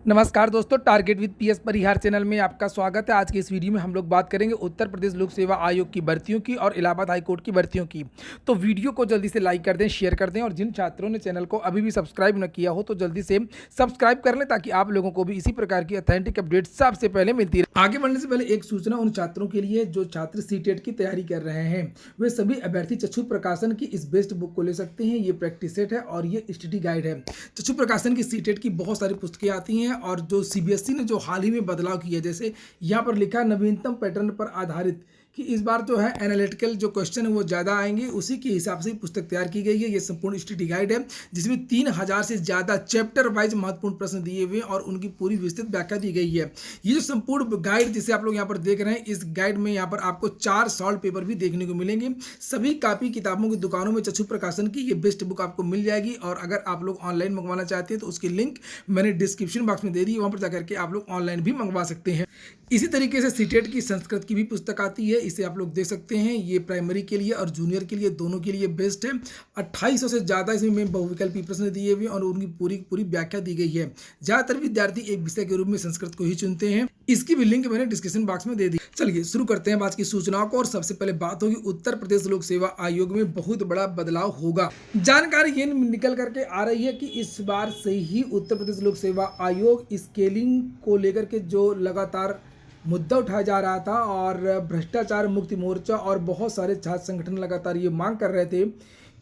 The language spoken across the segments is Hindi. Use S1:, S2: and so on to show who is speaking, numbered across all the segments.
S1: नमस्कार दोस्तों, target with PS Parihar channel में आपका स्वागत है। आज की इस वीडियो में हम लोग बात करेंगे उत्तर प्रदेश लोक सेवा आयोग की भर्तियों की और इलाहाबाद हाई कोर्ट की भर्तियों की। तो वीडियो को जल्दी से लाइक कर दें, शेयर कर दें और जिन छात्रों ने चैनल को अभी भी सब्सक्राइब न किया हो तो जल्दी से सब्सक्राइब कर लें ताकि आप लोगों को भी इसी प्रकार की ऑथेंटिक अपडेट सबसे पहले मिलती रहे। आगे बढ़ने से पहले एक सूचना उन छात्रों के लिए जो छात्र सीटेट की तैयारी कर रहे हैं। वे सभी अभ्यर्थी चक्षु प्रकाशन की इस बेस्ट बुक को ले सकते हैं। ये प्रैक्टिस सेट है और ये स्टडी गाइड है। चक्षु प्रकाशन की सीटेट की बहुत सारी पुस्तकें आती हैं और जो सीबीएसई ने जो हाल ही में बदलाव किया, जैसे यहाँ पर लिखा नवीनतम पैटर्न पर आधारित कि इस बार जो है एनालिटिकल जो क्वेश्चन है वो ज़्यादा आएंगे, उसी के हिसाब से पुस्तक तैयार की गई है। ये संपूर्ण स्टडी गाइड है जिसमें 3000 से ज़्यादा चैप्टर वाइज महत्वपूर्ण प्रश्न दिए हुए हैं और उनकी पूरी विस्तृत व्याख्या दी गई है। ये जो संपूर्ण गाइड जिसे आप लोग यहाँ पर देख रहे हैं, इस गाइड में यहाँ पर आपको 4 सॉल्व पेपर भी देखने को मिलेंगे। सभी कापी किताबों की दुकानों में चक्षु प्रकाशन की ये बेस्ट बुक आपको मिल जाएगी और अगर आप लोग ऑनलाइन मंगवाना चाहते हैं तो उसकी लिंक मैंने डिस्क्रिप्शन बॉक्स में दे दी है, वहाँ पर जाकर के आप लोग ऑनलाइन भी मंगवा सकते हैं। इसी तरीके से सीटेट की संस्कृत की भी पुस्तक आती है, इसे आप लोग देख सकते हैं। ये प्राइमरी के लिए और जूनियर के लिए दोनों के लिए बेस्ट है। 2800 से ज़्यादा इसमें बहुविकल्पी प्रश्न दिए हुए और उनकी पूरी व्याख्या दी गई है। ज़्यादातर विद्यार्थी एक विषय के रूप में संस्कृत को ही चुनते हैं। इसकी भी लिंक मैंने डिस्क्रिप्शन बॉक्स में दे दी। चलिए शुरू करते हैं आज की सूचनाओं को और सबसे पहले बात होगी उत्तर प्रदेश लोक सेवा आयोग में बहुत बड़ा बदलाव होगा। जानकारी ये निकल करके आ रही है कि इस बार से ही उत्तर प्रदेश लोक सेवा आयोग स्केलिंग को लेकर के जो लगातार मुद्दा उठाया जा रहा था और भ्रष्टाचार मुक्ति मोर्चा और बहुत सारे छात्र संगठन लगातार ये मांग कर रहे थे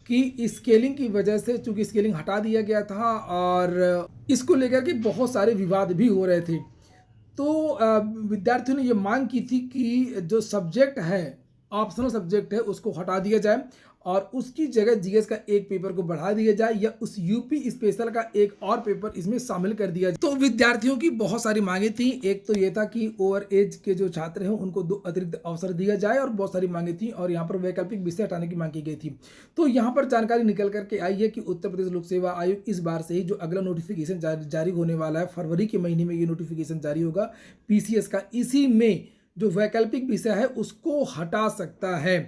S1: कि स्केलिंग की वजह से, चूंकि स्केलिंग हटा दिया गया था और इसको लेकर के बहुत सारे विवाद भी हो रहे थे, तो विद्यार्थियों ने ये मांग की थी कि जो सब्जेक्ट है, ऑप्शनल सब्जेक्ट है, उसको हटा दिया जाए और उसकी जगह जीएस का एक पेपर को बढ़ा दिया जाए या उस यूपी स्पेशल का एक और पेपर इसमें शामिल कर दिया जाए। तो विद्यार्थियों की बहुत सारी मांगे थी। एक तो ये था कि ओवर एज के जो छात्र हैं उनको 2 अतिरिक्त अवसर दिया जाए और बहुत सारी मांगे थी और यहाँ पर वैकल्पिक विषय हटाने की मांग की गई थी। तो यहाँ पर जानकारी निकल करके आई है कि उत्तर प्रदेश लोक सेवा आयोग इस बार से ही जो अगला नोटिफिकेशन जारी होने वाला है, फरवरी के महीने में ये नोटिफिकेशन जारी होगा पीसीएस का, इसी में जो वैकल्पिक विषय है उसको हटा सकता है।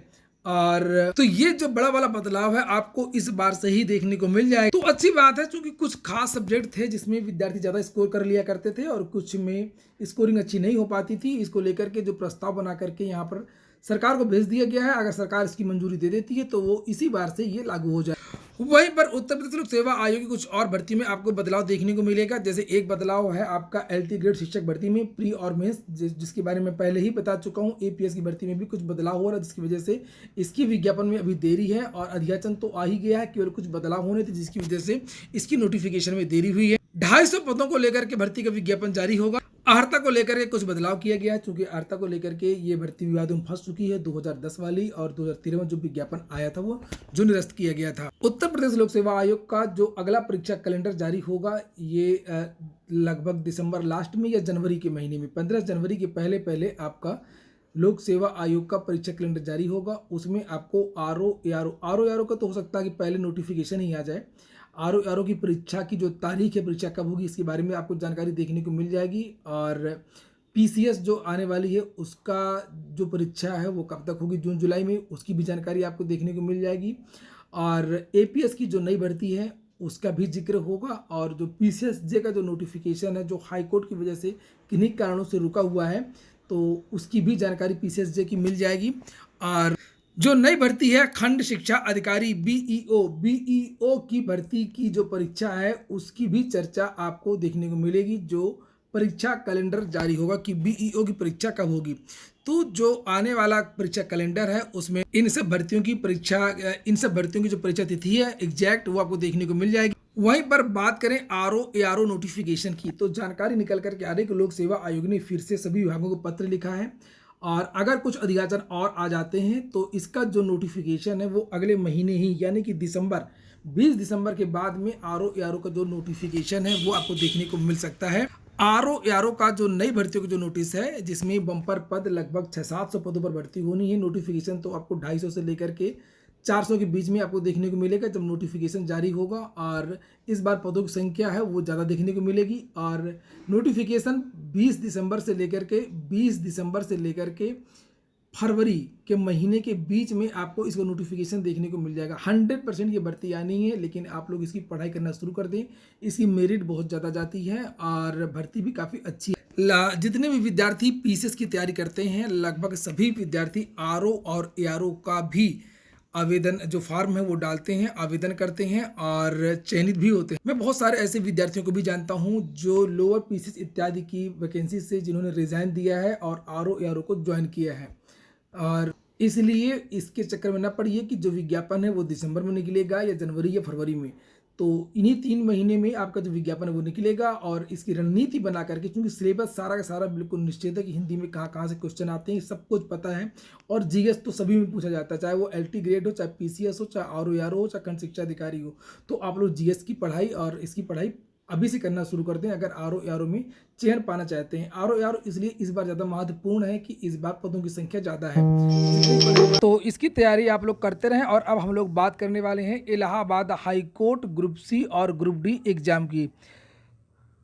S1: और तो ये जो बड़ा वाला बदलाव है आपको इस बार से ही देखने को मिल जाएगा। तो अच्छी बात है, क्योंकि कुछ खास सब्जेक्ट थे जिसमें विद्यार्थी ज़्यादा स्कोर कर लिया करते थे और कुछ में स्कोरिंग अच्छी नहीं हो पाती थी। इसको लेकर के जो प्रस्ताव बना करके यहाँ पर सरकार को भेज दिया गया है। अगर सरकार इसकी मंजूरी दे देती है तो वो इसी बार से ये लागू हो जाए। वहीं पर उत्तर प्रदेश लोक सेवा आयोग की कुछ और भर्ती में आपको बदलाव देखने को मिलेगा। जैसे एक बदलाव है आपका एलटी ग्रेड शिक्षक भर्ती में प्री और मेंस, जिसके बारे में पहले ही बता चुका हूं। एपीएस की भर्ती में भी कुछ बदलाव हो रहा है जिसकी वजह से इसकी विज्ञापन में अभी देरी है और अध्याचन तो आ ही गया है, केवल कुछ बदलाव होने थे जिसकी वजह से इसकी नोटिफिकेशन में देरी हुई है। 250 पदों को लेकर के भर्ती का विज्ञापन जारी होगा। अर्हता को लेकर के कुछ बदलाव किया गया है, चूंकि अर्हता को लेकर के ये भर्ती विवादों में फंस चुकी है। 2010 वाली और 2013 में जो विज्ञापन आया था वो जो निरस्त किया गया था। उत्तर प्रदेश लोक सेवा आयोग का जो अगला परीक्षा कैलेंडर जारी होगा ये लगभग दिसंबर लास्ट में या जनवरी के महीने में, 15 जनवरी के पहले पहले आपका लोक सेवा आयोग का परीक्षा कैलेंडर जारी होगा। उसमें आपको आरओ का तो हो सकता है कि पहले नोटिफिकेशन ही आ जाए। आरओ की परीक्षा की जो तारीख है, परीक्षा कब होगी, इसके बारे में आपको जानकारी देखने को मिल जाएगी। और पीसीएस जो आने वाली है उसका जो परीक्षा है वो कब तक होगी, जून जुलाई में, उसकी भी जानकारी आपको देखने को मिल जाएगी। और एपीएस की जो नई भर्ती है उसका भी जिक्र होगा और जो पीसीएसजे का जो नोटिफिकेशन है जो हाईकोर्ट की वजह से किन्हीं कारणों से रुका हुआ है तो उसकी भी जानकारी पीसीएसजे की मिल जाएगी। और जो नई भर्ती है खंड शिक्षा अधिकारी बीईओ की भर्ती की जो परीक्षा है उसकी भी चर्चा आपको देखने को मिलेगी। जो परीक्षा कैलेंडर जारी होगा कि बीईओ की परीक्षा कब होगी, तो जो आने वाला परीक्षा कैलेंडर है उसमें इन सब भर्तियों की जो परीक्षा तिथि है एग्जैक्ट वो आपको देखने को मिल जाएगी। वहीं पर बात करें आरओ नोटिफिकेशन की, तो जानकारी निकल करके आ रही है कि लोक सेवा आयोग ने फिर से सभी विभागों को पत्र लिखा है और अगर कुछ अध्याचन और आ जाते हैं तो इसका जो नोटिफिकेशन है वो अगले महीने ही यानी कि 20 दिसंबर के बाद में आरओ का जो नोटिफिकेशन है वो आपको देखने को मिल सकता है। आरओ का जो नई भर्तियों का जो नोटिस है जिसमें बम्पर पद लगभग 600-700 पदों पर भर्ती होनी है। नोटिफिकेशन तो आपको 250 से लेकर के 400 के बीच में आपको देखने को मिलेगा जब नोटिफिकेशन जारी होगा और इस बार पदों की संख्या है वो ज़्यादा देखने को मिलेगी। और नोटिफिकेशन 20 दिसंबर से लेकर के फरवरी के महीने के बीच में आपको इसका नोटिफिकेशन देखने को मिल जाएगा। 100% ये भर्ती आनी है, लेकिन आप लोग इसकी पढ़ाई करना शुरू कर दें। इसकी मेरिट बहुत ज़्यादा जाती है और भर्ती भी काफ़ी अच्छी है। जितने भी विद्यार्थी पीसीएस की तैयारी करते हैं, लगभग सभी विद्यार्थी आरओ और एआरओ का भी आवेदन जो फॉर्म है वो डालते हैं, आवेदन करते हैं और चयनित भी होते हैं। मैं बहुत सारे ऐसे विद्यार्थियों को भी जानता हूं जो लोअर पीसीएस इत्यादि की वैकेंसी से जिन्होंने रिजाइन दिया है और आरओ एआरओ को ज्वाइन किया है। और इसलिए इसके चक्कर में ना पड़िए कि जो विज्ञापन है वो दिसंबर में निकलेगा या जनवरी या फरवरी में। तो इन्हीं 3 महीने में आपका जो विज्ञापन है वो निकलेगा और इसकी रणनीति बना करके, क्योंकि सिलेबस सारा का सारा बिल्कुल निश्चित है कि हिंदी में कहाँ कहाँ से क्वेश्चन आते हैं, सब कुछ पता है। और जीएस तो सभी में पूछा जाता है, चाहे वो एलटी ग्रेड हो, चाहे पीसीएस हो, चाहे आरओ हो, चाहे खंड शिक्षा अधिकारी हो। तो आप लोग जीएस की पढ़ाई और इसकी पढ़ाई अभी से करना शुरू कर दें अगर आरओ में चयन पाना चाहते हैं। आरओ इसलिए इस बार ज़्यादा महत्वपूर्ण है कि इस बार पदों की संख्या ज़्यादा है, तो इसकी तैयारी आप लोग करते रहें। और अब हम लोग बात करने वाले हैं Allahabad High Court group C और ग्रुप डी एग्ज़ाम की।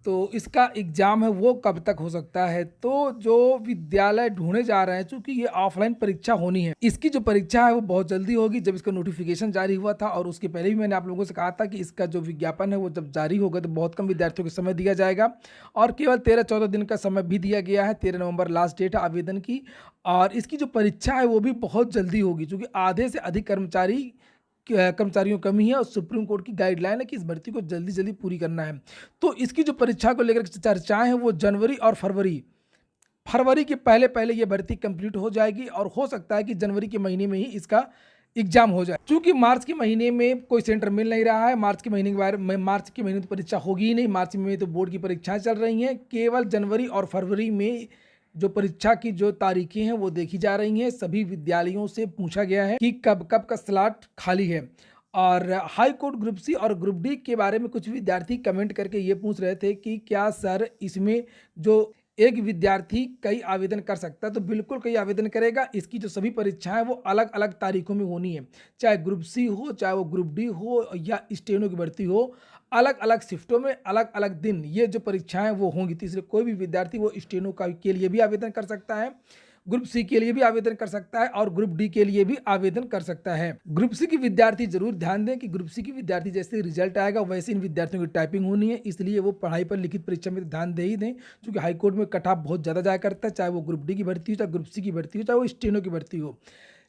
S1: तो इसका एग्ज़ाम है वो कब तक हो सकता है? तो जो विद्यालय ढूंढे जा रहे हैं, चूंकि ये ऑफलाइन परीक्षा होनी है, इसकी जो परीक्षा है वो बहुत जल्दी होगी। जब इसका नोटिफिकेशन जारी हुआ था और उसके पहले भी मैंने आप लोगों से कहा था कि इसका जो विज्ञापन है वो जब जारी होगा तो बहुत कम विद्यार्थियों को समय दिया जाएगा और केवल 13-14 दिन का समय भी दिया गया है। 13 नवंबर लास्ट डेट है आवेदन की। और इसकी जो परीक्षा है वो भी बहुत जल्दी होगी, चूँकि आधे से अधिक कर्मचारियों की कमी है और सुप्रीम कोर्ट की गाइडलाइन है कि इस भर्ती को जल्दी जल्दी पूरी करना है। तो इसकी जो परीक्षा को लेकर चर्चाएं हैं वो जनवरी और फरवरी के पहले पहले ये भर्ती कंप्लीट हो जाएगी और हो सकता है कि जनवरी के महीने में ही इसका एग्जाम हो जाए। क्योंकि मार्च के महीने में कोई सेंटर मिल नहीं रहा है, मार्च के महीने तो परीक्षा होगी ही नहीं, मार्च में तो बोर्ड की परीक्षाएं चल रही हैं। केवल जनवरी और फरवरी में जो परीक्षा की जो तारीखें हैं वो देखी जा रही हैं। सभी विद्यालयों से पूछा गया है कि कब कब का स्लॉट खाली है। और हाई कोर्ट ग्रुप सी और ग्रुप डी के बारे में कुछ विद्यार्थी कमेंट करके ये पूछ रहे थे कि क्या सर इसमें जो एक विद्यार्थी कई आवेदन कर सकता है? तो बिल्कुल कई आवेदन करेगा। इसकी जो सभी परीक्षाएं वो अलग अलग तारीखों में होनी है, चाहे ग्रुप सी हो, चाहे वो ग्रुप डी हो या स्टेनो की भर्ती हो। अलग अलग शिफ्टों में अलग अलग दिन ये जो परीक्षाएं वो होंगी। तीसरे कोई भी विद्यार्थी वो स्टेनो का के लिए भी आवेदन कर सकता है, ग्रुप सी के लिए भी आवेदन कर सकता है और ग्रुप डी के लिए भी आवेदन कर सकता है। ग्रुप सी की विद्यार्थी जरूर ध्यान दें कि ग्रुप सी की विद्यार्थी जैसे रिजल्ट आएगा वैसे इन विद्यार्थियों की टाइपिंग होनी है, इसलिए वो पढ़ाई पर लिखित परीक्षा में ध्यान दे ही दें, क्योंकि हाईकोर्ट में कट ऑफ बहुत ज़्यादा जाया करता है, चाहे वो ग्रुप डी की भर्ती हो, चाहे ग्रुप सी की भर्ती हो, चाहे वो स्टेनो की भर्ती हो।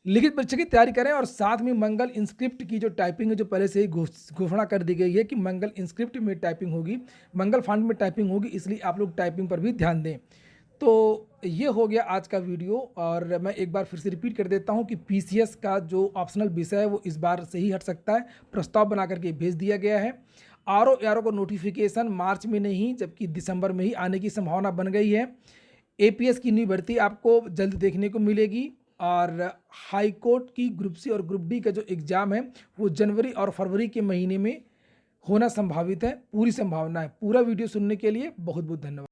S1: लिखित परीक्षा की तैयारी करें और साथ में मंगल इंस्क्रिप्ट की जो टाइपिंग है, जो पहले से ही घोषणा कर दी गई है कि मंगल इंस्क्रिप्ट में टाइपिंग होगी, मंगल फॉन्ट में टाइपिंग होगी, इसलिए आप लोग टाइपिंग पर भी ध्यान दें। तो ये हो गया आज का वीडियो। और मैं एक बार फिर से रिपीट कर देता हूँ कि पीसीएस का जो ऑप्शनल विषय है वो इस बार से ही हट सकता है, प्रस्ताव बना करके भेज दिया गया है। आरओ को नोटिफिकेशन मार्च में नहीं जबकि दिसंबर में ही आने की संभावना बन गई है। एपीएस की नई भर्ती आपको जल्द देखने को मिलेगी और हाई कोर्ट की ग्रुप सी और ग्रुप डी का जो एग्ज़ाम है वो जनवरी और फरवरी के महीने में होना संभावित है, पूरी संभावना है। पूरा वीडियो सुनने के लिए बहुत बहुत धन्यवाद।